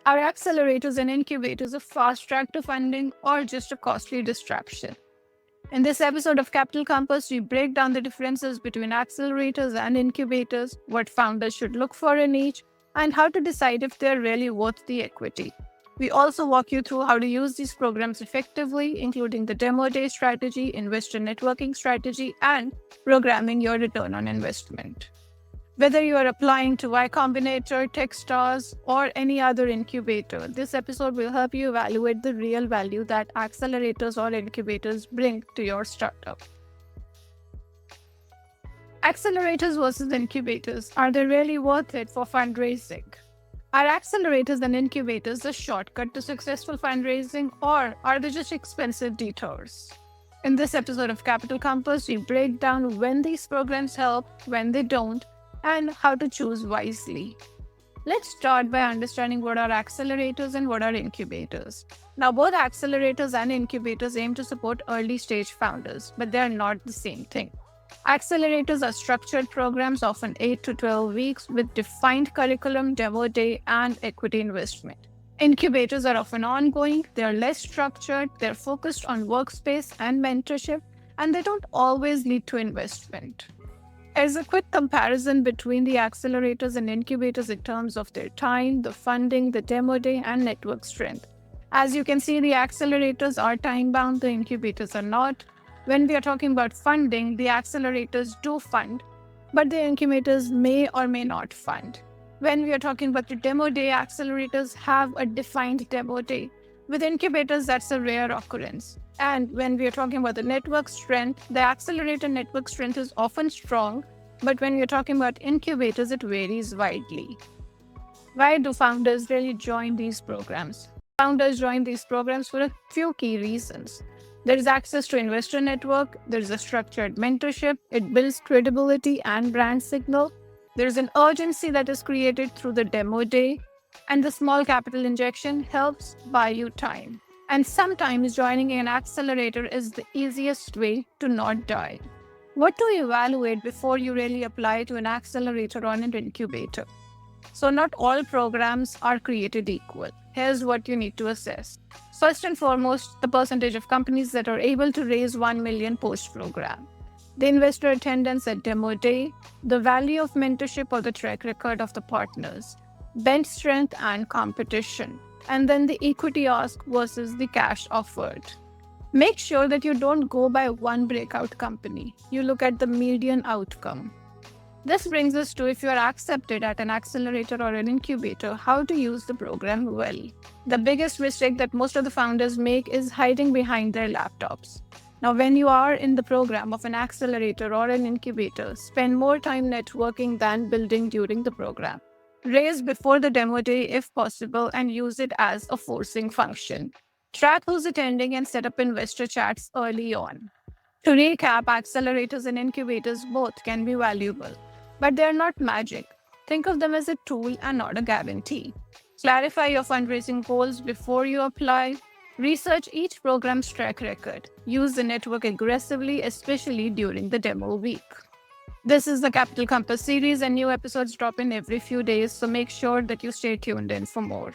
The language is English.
Are accelerators and incubators a fast track to funding or just a costly distraction? In this episode of Capital Compass, we break down the differences between accelerators and incubators, what founders should look for in each, and how to decide if they're really worth the equity. We also walk you through how to use these programs effectively, including the demo day strategy, investor networking strategy, and programming your return on investment. Whether you are applying to Y Combinator, Techstars, or any other incubator, this episode will help you evaluate the real value that accelerators or incubators bring to your startup. Accelerators versus incubators. Are they really worth it for fundraising? Are accelerators and incubators a shortcut to successful fundraising, or are they just expensive detours? In this episode of Capital Compass, we break down when these programs help, when they don't, and how to choose wisely. Let's start by understanding what are accelerators and what are incubators. Now, both accelerators and incubators aim to support early stage founders, but they are not the same thing. Accelerators are structured programs, often 8 to 12 weeks, with defined curriculum, demo day, and equity investment. Incubators are often ongoing, they are less structured, they're focused on workspace and mentorship, and they don't always lead to investment. As a quick comparison between the accelerators and incubators in terms of their time, the funding, the demo day, and network strength. As you can see, the accelerators are time-bound, the incubators are not. When we are talking about funding, the accelerators do fund, but the incubators may or may not fund. When we are talking about the demo day, accelerators have a defined demo day. With incubators, that's a rare occurrence. And when we are talking about the network strength, the accelerator network strength is often strong, but when we're talking about incubators, it varies widely. Why do founders really join these programs? Founders join these programs for a few key reasons. There is access to investor network, there is a structured mentorship, it builds credibility and brand signal, there is an urgency that is created through the demo day, and the small capital injection helps buy you time. And sometimes joining an accelerator is the easiest way to not die. What to evaluate before you really apply to an accelerator or an incubator? So not all programs are created equal. Here's what you need to assess. First and foremost, the percentage of companies that are able to raise 1 million post-program. The investor attendance at demo day, the value of mentorship or the track record of the partners, bench strength and competition, and then the equity ask versus the cash offered. Make sure that you don't go by one breakout company. You look at the median outcome. This brings us to, if you are accepted at an accelerator or an incubator, how to use the program well. The biggest mistake that most of the founders make is hiding behind their laptops. Now, when you are in the program of an accelerator or an incubator, spend more time networking than building during the program. Raise before the demo day if possible and use it as a forcing function. Track who's attending and set up investor chats early on. To recap, accelerators and incubators both can be valuable, but they are not magic. Think of them as a tool and not a guarantee. Clarify your fundraising goals before you apply. Research each program's track record. Use the network aggressively, especially during the demo week. This is the Capital Compass series, and new episodes drop in every few days, so make sure that you stay tuned in for more.